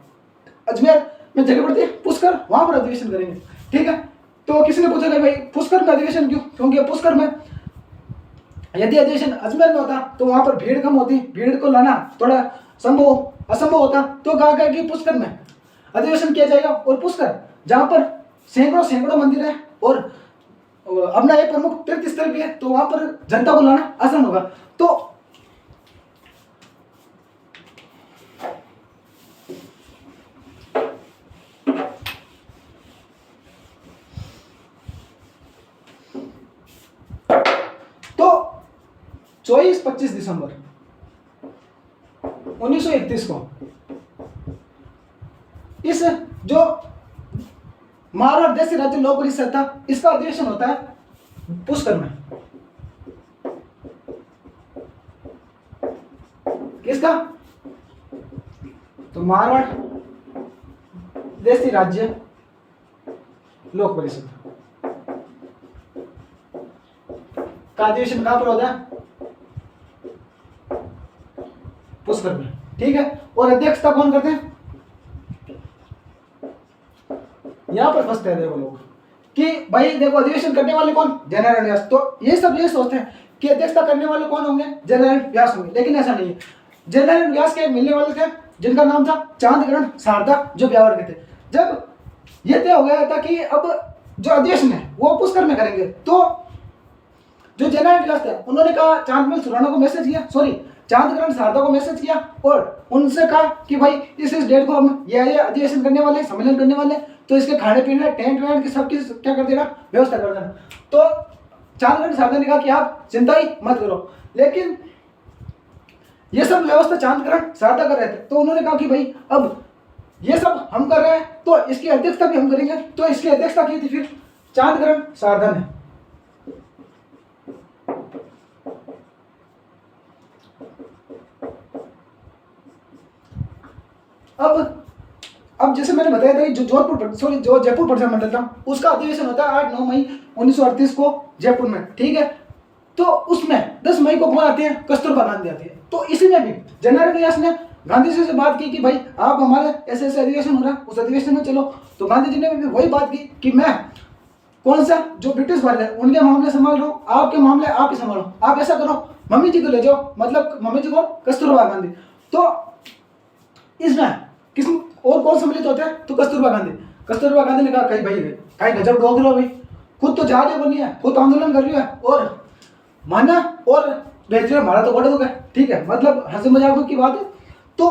अजमेर में जगह पड़ती है पुष्कर, वहां पर अधिवेशन करेंगे। ठीक है, तो किसी ने पूछा कि भाई पुष्कर में अधिवेशन क्यों? क्योंकि पुष्कर में यदि अधिवेशन अजमेर में होता तो वहां पर भीड़ कम होती, भीड़ को लाना थोड़ा असंभव होता। तो कहा गया कि पुष्कर में अधिवेशन किया जाएगा। और पुष्कर जहां पर सैकड़ों मंदिर है और अपना एक प्रमुख तीर्थ स्थल भी है, तो वहां पर जनता को लाना आसान होगा। तो 24-25 दिसंबर 1931 को इस जो मारवाड़ देशी राज्य लोक परिषद था इसका अधिवेशन होता है पुष्कर में। किसका? तो मारवाड़ देशी राज्य लोक परिषद का अधिवेशन कहां पर होता है? पुष्कर में। ठीक है। और अध्यक्षता कौन करते हैं? यहां पर फंसते हैं देखो लोग कि भाई देखो अधिवेशन करने वाले कौन? जनरल व्यास। तो ये सब ये सोचते हैं कि अध्यक्षता करने वाले कौन होंगे? जनरल व्यास होंगे, लेकिन ऐसा नहीं है। जनरल व्यास के मिलने वाले थे जिनका नाम था चांदग्रहण शारदा, जो ब्यावर के थे। जब ये तय हो गया था कि अब जो अधिवेशन है वो पुष्कर में करेंगे, तो जो जनरल व्यास थे उन्होंने कहा, चांदमल सुराणा को मैसेज किया, सॉरी चांदग्रहण शारदा को मैसेज किया और उनसे कहा कि भाई इस डेट को हम ये अधिवेशन करने वाले, सम्मेलन करने वाले, तो इसके खाने पीने टेंट वेंट की सबकी क्या कर देना, व्यवस्था कर देना। तो चांदग्रहण शारदा ने कहा कि आप चिंता ही मत करो, लेकिन ये सब व्यवस्था चांदग्रहण शारदा कर रहे थे। तो उन्होंने कहा कि भाई अब ये सब हम कर रहे हैं तो इसकी अध्यक्षता भी हम करेंगे। तो इसकी अध्यक्षता की थी फिर चांदग्रहण शारदा ने। अब जैसे मैंने बताया था कि जो जयपुर परिसर मंडल था उसका अधिवेशन होता है 8-9 मई 1938 को जयपुर में। ठीक है। तो उसमें 10 मई को कौन आते हैं? कस्तूरबा गांधी आती है। तो इसी में भी जनरल व्यास ने गांधी जी से बात की कि भाई आप हमारे ऐसे ऐसे अधिवेशन हो रहा है, उस अधिवेशन में चलो। तो गांधी जी ने भी वही बात की कि मैं कौन सा जो ब्रिटिश वाले उनके मामले संभाल रहा हूँ, आपके मामले आप ही संभालो, आप ऐसा करो मम्मी जी को ले जाओ, मतलब मम्मी जी को कस्तूरबा गांधी। तो इसमें किस और कौन सम्मिलित होते हैं? तो कस्तूरबा गांधी। कस्तूरबा गांधी ने कहा कहीं भाई कहीं गजब डोग लो भाई, खुद तो जा रहे बनी है, खुद आंदोलन कर रही है और माना और भेज रहे, हमारा तो बड़ा दुख है। ठीक है, मतलब हंसी मजाक की बात है। तो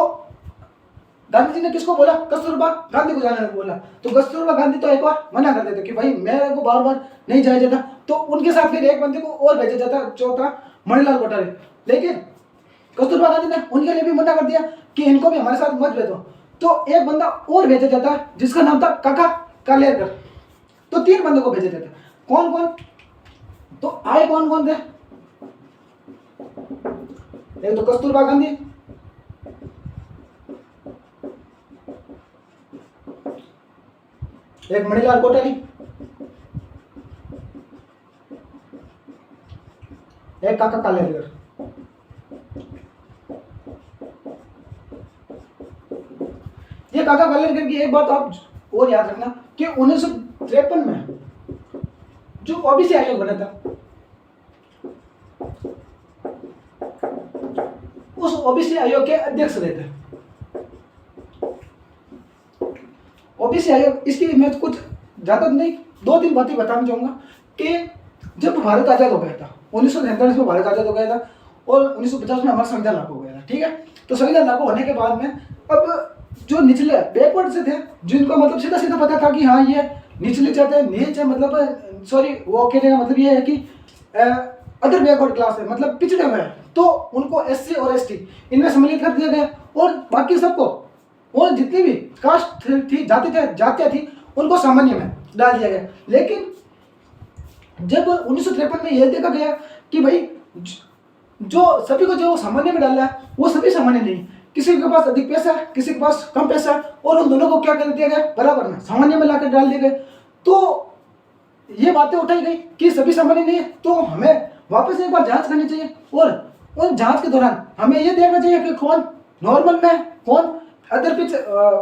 गांधी जी ने किसको बोला? कस्तूरबा गांधी को जाने को बोला। तो कस्तूरबा गांधी तो एक बार मना कर देते कि भाई मेरे को बार बार नहीं जाया जाता। तो उनके साथ फिर एक बंदे को और भेजा जाता जो था मणिलाल कोठारी। लेकिन कस्तूरबा गांधी ने उनके लिए भी मना कर दिया कि इनको भी हमारे साथ मत भेजो। तो एक बंदा और भेजा जाता जिसका नाम था काका कालेरकर। तो 3 बंदों को भेजे जाते। कौन कौन? तो आए कौन कौन थे? एक तो कस्तूरबा गांधी, एक मणिलाल कोठारी, एक काका कालेरकर। ये काका कालेरकर की एक बात आप और याद रखना कि 1953 में जो ओबीसी आयोग बना था, उस ओबीसी आयोग के अध्यक्ष रहे थे। ओबीसी आयोग, इसकी मैं कुछ ज्यादा नहीं 2-3 बातें बताना चाहूंगा कि जब भारत आजाद हो गया था 1947 में, भारत आजाद हो गया था और 1950 में हमारा संविधान लागू हो गया था। ठीक है। तो संविधान लागू होने के बाद में अब जो निचले बैकवर्ड से थे, जिनको मतलब सीधा सीधा पता था कि हाँ ये निचले जाते हैं, नीच है, मतलब सॉरी वो कहने का मतलब ये है कि अदर बैकवर्ड क्लास है, मतलब पिछड़े हुए हैं, तो उनको एससी और एसटी इनमें सम्मिलित कर दिया गया और बाकी सबको और जितनी भी कास्ट थी जातियां थी उनको सामान्य में डाल दिया गया। लेकिन जब 1953 में यह देखा गया कि भाई जो सभी को जो सामान्य में डाला है वो सभी सामान्य नहीं, किसी के पास अधिक पैसा है, किसी के पास कम पैसा है, और उन दोनों को क्या कर दिया गया? बराबर में सामान्य में लाकर डाल दिए गए। तो ये बातें उठाई गई कि सभी सामान्य नहीं है, तो हमें वापस एक बार जांच करनी चाहिए और उन जांच के दौरान हमें ये देखना चाहिए कि कौन नॉर्मल में है, कौन अदर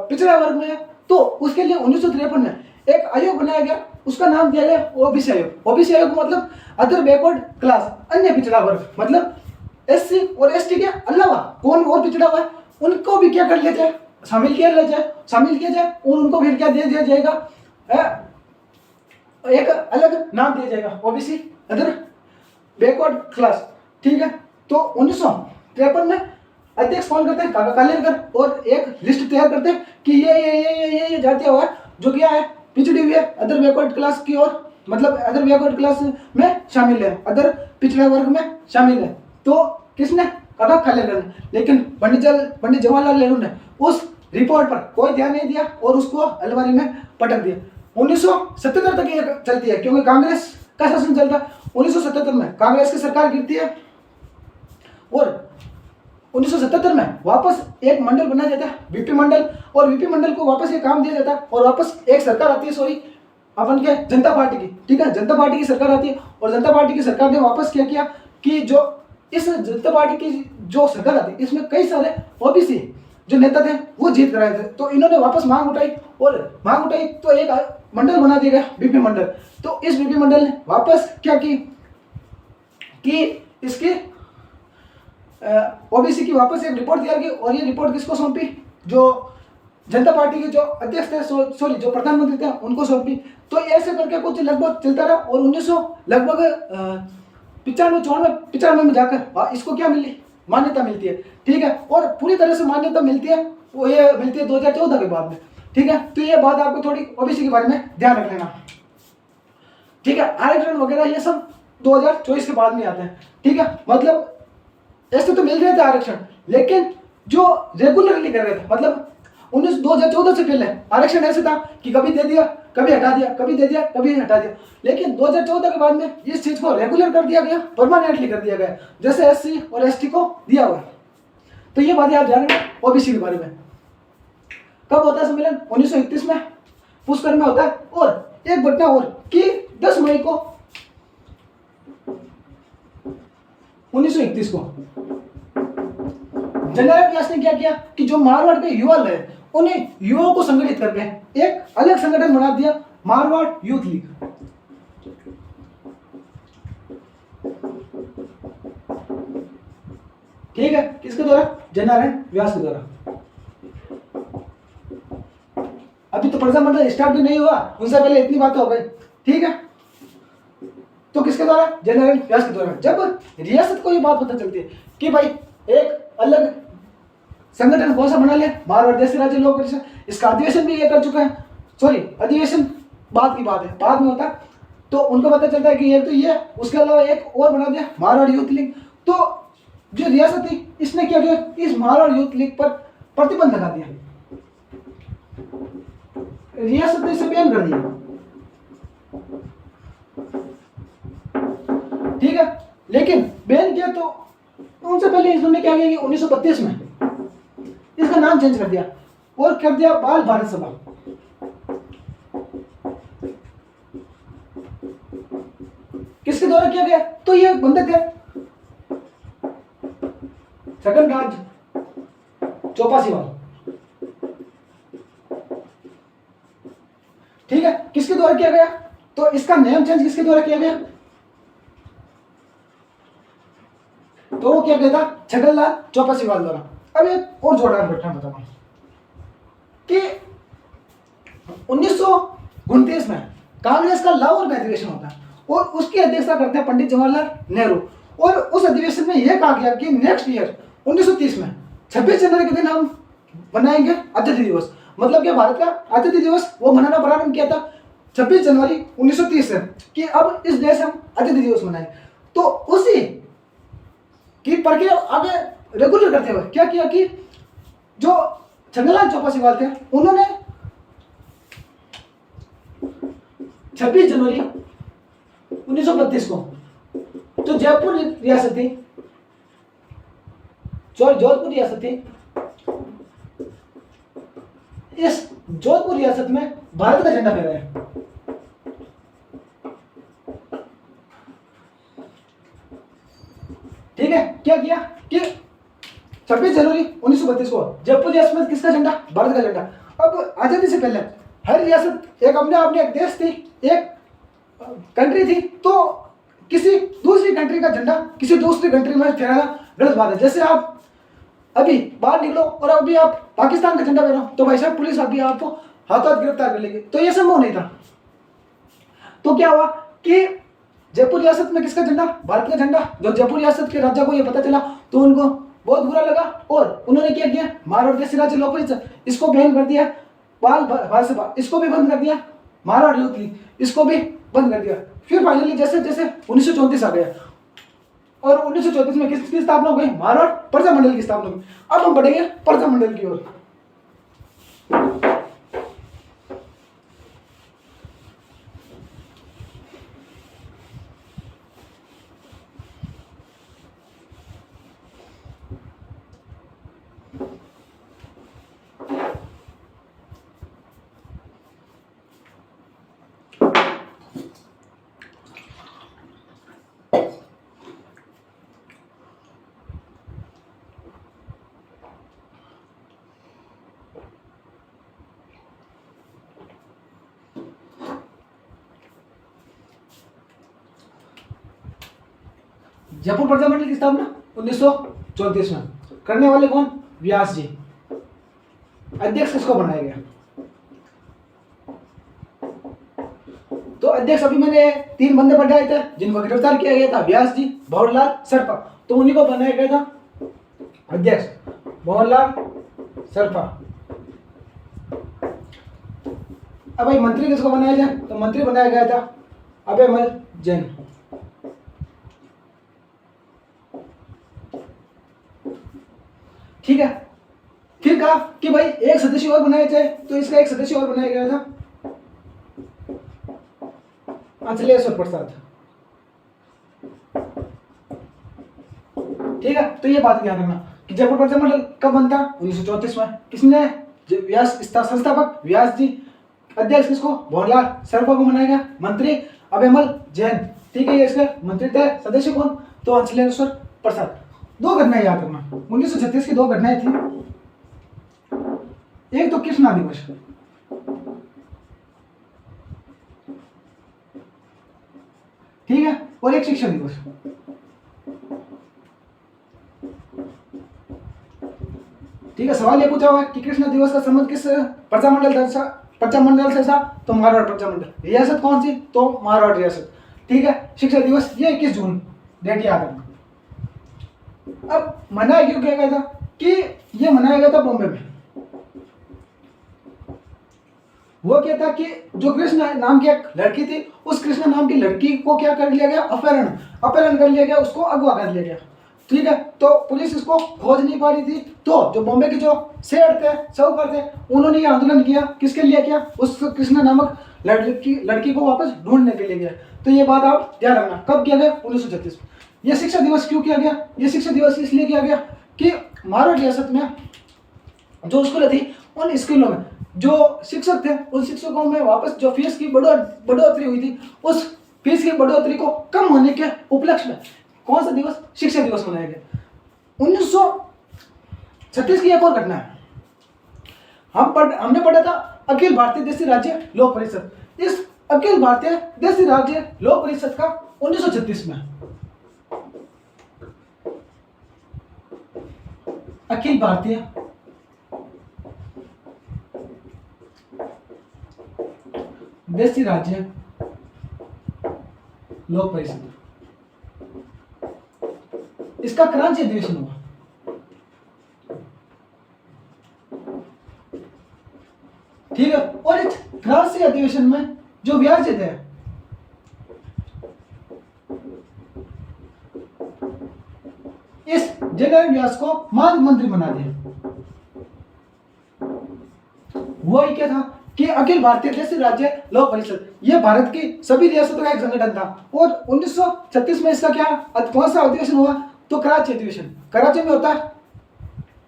पिछड़ा वर्ग में है। तो उसके लिए 1953 में एक आयोग बनाया गया, उसका नाम दिया गया ओबीसी आयोग। ओबीसी आयोग मतलब अदर बैकवर्ड क्लास, अन्य पिछड़ा वर्ग, मतलब एससी और एसटी के अलावा कौन और पिछड़ा हुआ है उनको भी क्या कर लिया जाए? शामिल किया जाए और उनको फिर क्या दे दिया जाएगा? एक अलग नाम दिया जाएगा, ओबीसी अदर बैकवर्ड क्लास। ठीक है। तो 1953 में अध्यक्ष कौन करते हैं? काका कालेरकर, और एक लिस्ट तैयार करते हैं कि ये जातियां हुआ जो क्या है, पिछड़ी हुई है, अदर बैकवर्ड क्लास की ओर, मतलब अदर बैकवर्ड क्लास में शामिल है, अदर पिछड़े वर्ग में शामिल है। तो किसने? काका खालिद ने। लेकिन पंडित जवाहरलाल नेहरू ने उस रिपोर्ट पर कोई ध्यान नहीं दिया और उसको अलमारी में पटक दिया। 1977 तक ये चलती है क्योंकि कांग्रेस का शासन चलता है। 1977 में कांग्रेस की सरकार गिरती है और 1977 में वापस एक मंडल बनाया जाता है, वीपी मंडल, और वीपी मंडल को वापस ये काम दिया जाता है और वापस एक सरकार आती है, सॉरी अपन के जनता पार्टी की, ठीक है, जनता पार्टी की सरकार आती है। और जनता पार्टी की सरकार ने वापस क्या किया कि जो इस जनता पार्टी की जो सरकार आती है इसमें कई सारे ओबीसी जो नेता थे वो जीत कराए थे। तो इन्होंने वापस मांग उठाई तो एक मंडल बना दिया गया, वीपी मंडल। तो इस वीपी मंडल ने वापस क्या की कि इसकी ओबीसी की वापस एक रिपोर्ट तैयार की और ये रिपोर्ट किसको सौंपी? जो जनता पार्टी के जो अध्यक्ष थे, सॉरी जो प्रधानमंत्री थे उनको सौंपी। तो ऐसे करके कुछ लगभग चलता रहा और 1995 में जाकर इसको क्या मिली? मान्यता मिलती है, ठीक है। और पूरी तरह से मान्यता मिलती है वो ये मिलती है 2014 के बाद में, ठीक है। तो ये बात आपको थोड़ी ओबीसी के बारे में ध्यान रख लेना, ठीक है। आरक्षण वगैरह ये सब 2024 के बाद में आते हैं, ठीक है। मतलब ऐसे तो मिल रहे थे आरक्षण, लेकिन जो रेगुलरली कर रहे थे, मतलब 2014 से पहले आरक्षण ऐसे था कि कभी दे दिया कभी हटा दिया, कभी दे दिया कभी हटा दिया। लेकिन 2014 के बाद में इस चीज को रेगुलर कर दिया गया, परमानेंटली कर दिया गया, जैसे एससी और एसटी को दिया हुआ। तो ये बातें आप जान रहे हैं ओबीसी के बारे में। कब होता है सम्मेलन? 1931 में पुष्कर में होता है। और एक घटना और कि 10 मई को 1931 को जनरल व्यास ने क्या किया कि जो मारवाड़ के युवा है उन्हें युवाओं को संगठित करके एक अलग संगठन बना दिया, मारवाड़ यूथ लीग। ठीक है, किसके द्वारा? जनरल व्यास के द्वारा। अभी तो प्रजामंडल स्टार्ट भी नहीं हुआ, उनसे पहले इतनी बातें हो गई, ठीक है। तो किसके द्वारा? जनरल व्यास के द्वारा। जब रियासत को ये बात पता चलती है कि भाई एक अलग संगठन कौन सा बना ले, मारवाड़ देशी राज्य लोक परिषद, इसका अधिवेशन भी ये कर चुका है, सॉरी अधिवेशन बाद की बात है, बाद में होता है। तो उनको पता चलता है कि एक तो ये, उसके अलावा एक और बना दिया मारवाड़ यूथ लीग। तो जो रियासत थी इसने क्या किया, इस मारवाड़ यूथ लीग पर प्रतिबंध लगा दिया, रियासत ने इसे बैन कर दिया, ठीक है। लेकिन बैन किया तो उनसे पहले इन्होंने क्या किया कि 1932 में इसका नाम चेंज कर दिया और कर दिया बाल भारत सभा। किसके द्वारा किया गया? तो ये बंधक है छगन राज चौपासीवाल, ठीक है। किसके द्वारा किया गया? तो इसका नेम चेंज किसके द्वारा किया गया? तो वो क्या कहता? छगनलाल चौपासीवाल द्वारा। अब एक और जोरदार घटना बताऊंगा कि 1929 में कांग्रेस का लाहौर में अधिवेशन होता है और उसकी अध्यक्षता करते हैं पंडित जवाहरलाल नेहरू। और उस अधिवेशन में यह कहा गया कि नेक्स्ट ईयर 1930 में 26 जनवरी के दिन हम मनाएंगे आजादी दिवस। मतलब कि भारत का आजादी दिवस वो मनाना प्रारंभ किया था 26 जनवरी 1930 से कि अब इस देश हम आजादी दिवस मनाएं। तो उसी की प्रक्रिया आगे रेगुलर करते हुए क्या किया कि जो छगनलाल चौपासीवाल थे उन्होंने 26 जनवरी 1932 को जो जयपुर रियासत थी, जोधपुर रियासत थी, इस जोधपुर रियासत में भारत का झंडा फहराया। ठीक है, क्या किया कि 26 जनवरी 1932 को जयपुर रियासत में किसका झंडा? भारत का झंडा। अब आजादी से पहले हर रियासत एक अपने एक देश थी, एक कंट्री थी, तो किसी दूसरी कंट्री का झंडा किसी दूसरी कंट्री में फहराना गलत बात है। जैसे आप अभी बाहर निकलो और अभी आप पाकिस्तान का झंडा फहराओ तो भाई साहब पुलिस अभी आपको हाथों हाथ गिरफ्तार कर लेगी। तो ये संभव नहीं था। तो क्या हुआ कि जयपुर रियासत में किसका झंडा? भारत का झंडा। जो जयपुर रियासत के राजा को ये पता चला तो उनको बहुत बुरा लगा और उन्होंने क्या किया, मारवाड़ देशी राज्य लोक परिषद इसको बैन कर दिया, बाल भारत सभा इसको भी बंद कर दिया, मारवाड़ यूथ लीग इसको भी बंद कर दिया। फिर फाइनली जैसे जैसे 1934 आ गया और 1934 में किसकी स्थापना हो गई? मारवाड़ प्रजा मंडल की स्थापना हुई। अब हम बढ़ेंगे प्रजा मंडल की ओर। जयपुर प्रजा मंडल की स्थापना 1934 में। करने वाले कौन? व्यास जी। अध्यक्ष किसको बनाया गया? तो अध्यक्ष अभी मैंने 3 बंदे बताए थे जिनको गिरफ्तार किया गया था, व्यास जी, भंवरलाल सरपा, तो उन्हीं को बनाया गया था अध्यक्ष, भंवरलाल सरपा। अब भाई मंत्री किसको बनाया जाए? तो मंत्री बनाया गया था अभयमल जैन। ठीक है, फिर कहा कि भाई एक सदस्य और बनाया जाए, तो इसका एक सदस्य और बनाया गया था अंचलेश्वर प्रसाद। ठीक है, तो ये बात ध्यान रखना कि जयपुर प्रजा मंडल कब बनता? 1934 में। किसने? व्यास, संस्थापक व्यास जी, अध्यक्ष किसको? भंवरलाल सरपा को बनाया गया, मंत्री अभयमल जैन। ठीक है, ये इसके मंत्री थे। सदस्य कौन? तो अंचलेश्वर प्रसाद। 2 घटनाएं याद रखना, 1936 की 2 घटनाएं थी। एक तो कृष्णा दिवस, ठीक है, और एक शिक्षक दिवस। ठीक है, सवाल ये पूछा हुआ है कि कृष्णा दिवस का संबंध किस प्रजामंडल से था? तो मारवाड़ प्रजामंडल। रियासत कौन सी? तो मारवाड़ रियासत। ठीक है, शिक्षक दिवस ये 21 जून, डेट याद रखना। अब मनाया क्यों किया गया था? कि ये मनाया गया था बॉम्बे में। वो क्या था कि जो कृष्णा नाम की एक लड़की थी, उस कृष्णा नाम की लड़की को क्या कर लिया गया? अपहरण कर लिया गया, उसको अगवा कर लिया गया। ठीक है, तो पुलिस इसको खोज नहीं पा रही थी, तो जो बॉम्बे के जो सेठ थे, साहूकार थे, उन्होंने ये आंदोलन किया। किसके लिए किया? उस कृष्णा नामक लड़की को वापस ढूंढने के लिए किया। तो ये बात आप ध्यान रखना, कब किया गया? 1936 में। यह शिक्षक दिवस क्यों किया गया? ये शिक्षक दिवस इसलिए किया गया कि मारवाड़ रियासत में जो स्कूलें थी, उन स्कूलों में जो शिक्षक थे, उन शिक्षकों में वापस जो फीस की बढ़ोतरी हुई थी, उस फीस की बढ़ोतरी को कम होने के उपलक्ष्य में कौन सा दिवस? शिक्षक दिवस मनाया गया। 1936 की एक और घटना है, हमने पढ़ा था अखिल भारतीय देशी राज्य लोक परिषद। इस अखिल भारतीय देशी राज्य लोक परिषद का 1936 में अखिल भारतीय देशी राज्य लोक परिषद, इसका क्रांति अधिवेशन हुआ। ठीक है, और इस क्रांति अधिवेशन में जो व्यास जी थे, इस जनरल व्यास को महामंत्री बना दिया। वो क्या था कि अखिल भारतीय देशी राज्य लोक परिषद, ये भारत की सभी रियासतों का एक संगठन था। और 1936 में इसका कौन सा अधिवेशन हुआ? तो कराची अधिवेशन, कराची में होता है।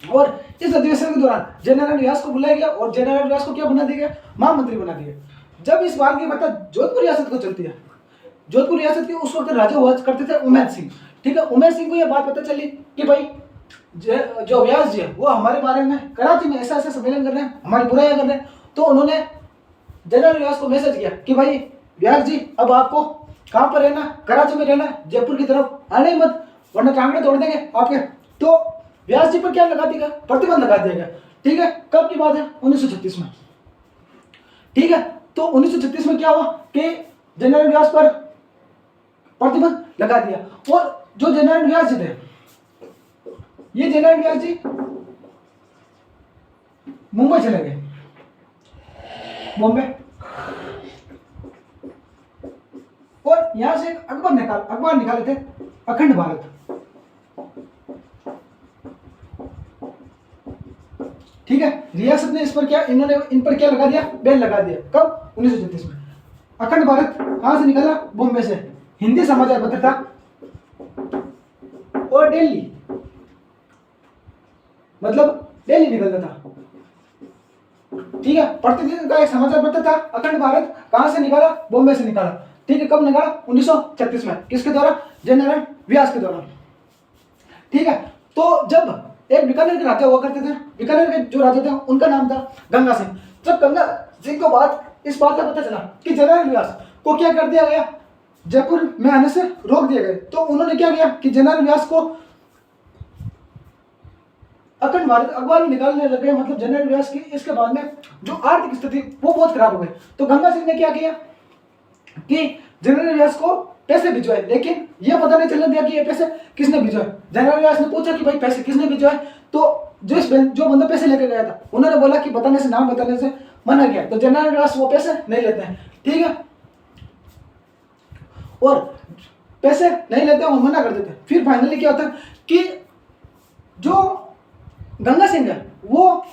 और इस अधिवेशन के दौरान जनरल व्यास को बुलाया गया और जनरल व्यास को क्या बना दिया गया? महामंत्री बना दिया। जब इस बात की पता जोधपुर रियासत को चलती है, जोधपुर रियासत के उस वक्त राजा हुआ करते थे उमेद सिंह। ठीक है, उमेद सिंह को यह बात पता चली कि भाई जो व्यास जी है वो हमारे बारे में कराची में ऐसा सम्मेलन कर रहे हैं, हमारी बुराइयां कर रहे हैं। तो उन्होंने जनरल व्यास को मैसेज किया कि भाई व्यास जी, अब आपको कहां पर रहना? कराची में रहना, जयपुर की तरफ आने मत, वरना टांगड़े तोड़ देंगे आपके। तो व्यास जी पर क्या लगा दिया? प्रतिबंध लगा दिया गया। ठीक है, कब की बात है? 1936 में। ठीक है, तो 1936 में क्या हुआ कि जनरल व्यास पर प्रतिबंध लगा दिया। और जो जनरल व्यास जी थे, ये जनरल व्यास जी मुंबई चले गए, बॉम्बे, और यहां से एक अखबार निकाले थे, अखंड भारत। ठीक है, रियासत ने इस पर क्या, इन्होंने इन पर क्या लगा दिया, बैन लगा दिया। कब? 1936 में। अखंड भारत कहां से निकला? बॉम्बे से। हिंदी समाचार पत्र था और दिल्ली, मतलब दिल्ली निकलता था, ठीक है। प्रतिदिन का एक समाचार पत्र था। अखंड भारत कहां से निकाला? बॉम्बे से निकाला, ठीक है। कब निकाला? 1936 में। किसके द्वारा? जयनारायण व्यास के द्वारा, ठीक है। तो जब एक बीकानेर के राजा हुआ करते थे, बीकानेर के जो राजा थे उनका नाम था गंगा सिंह। जब गंगा सिंह को इस बात का पता चला कि जयनारायण व्यास को क्या कर दिया गया, जयपुर में आने से रोक दिया गया, तो उन्होंने क्या किया कि जयनारायण व्यास को अखंड भारत अखबार में निकालने लगे। मतलब जयनारायण व्यास की इसके बाद में जो आर्थिक स्थिति वो बहुत खराब हो गई। तो गंगा सिंह ने क्या किया कि जयनारायण व्यास को पैसे भिजवाए, लेकिन यह पता नहीं चलने दिया कि ये पैसे किसने भिजवाए। जयनारायण व्यास ने पूछा कि भाई पैसे किसने भिजवाए, तो जो बंदा पैसे लेके गया था उन्होंने बोला कि बताने से, नाम बताने से मना किया। तो जयनारायण व्यास वो पैसे नहीं लेते हैं, ठीक है, और पैसे नहीं लेते और मना कर देते। फिर फाइनली क्या होता है कि जो गंगा सिंह है वो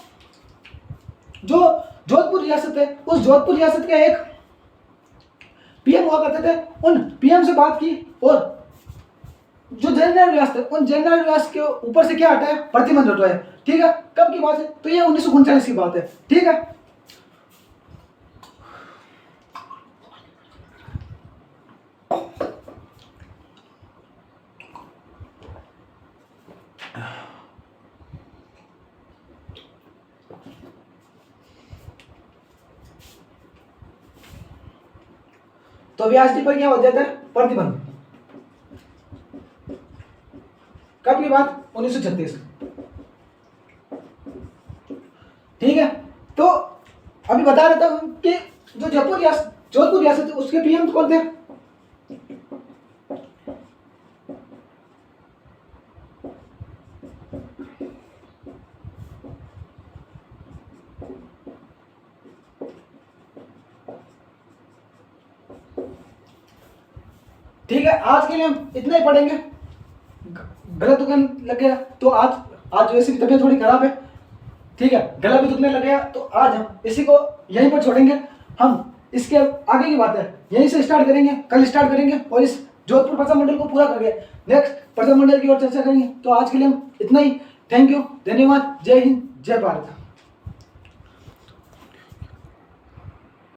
जो जोधपुर रियासत है, उस जोधपुर रियासत के एक पीएम हुआ करते थे, उन पीएम से बात की और जो जयनारायण व्यास थे उन जयनारायण व्यास के ऊपर से क्या हटाया? प्रतिबंध हटवाया, ठीक है। कब की बात है? तो ये 1939 की बात है, ठीक है। तो व्यास पर क्या हो जाता है? प्रतिबंध। कब की बात? 1936, ठीक है। तो अभी बता रहा था कि जो जोधपुर रियासत है उसके पीएम कौन थे? ठीक है, आज के लिए हम इतना ही पढ़ेंगे। गला दुखने लगेगा तो आज वैसे भी तबीयत थोड़ी खराब है, ठीक है, गला भी दुखने लगेगा, तो आज हम इसी को यहीं पर छोड़ेंगे। हम इसके आगे की बात है यहीं से स्टार्ट करेंगे, कल स्टार्ट करेंगे और इस जोधपुर प्रजा मंडल को पूरा करके नेक्स्ट प्रजा मंडल की ओर चर्चा करेंगे। तो आज के लिए हम इतना ही। थैंक यू, धन्यवाद, जय हिंद, जय भारत।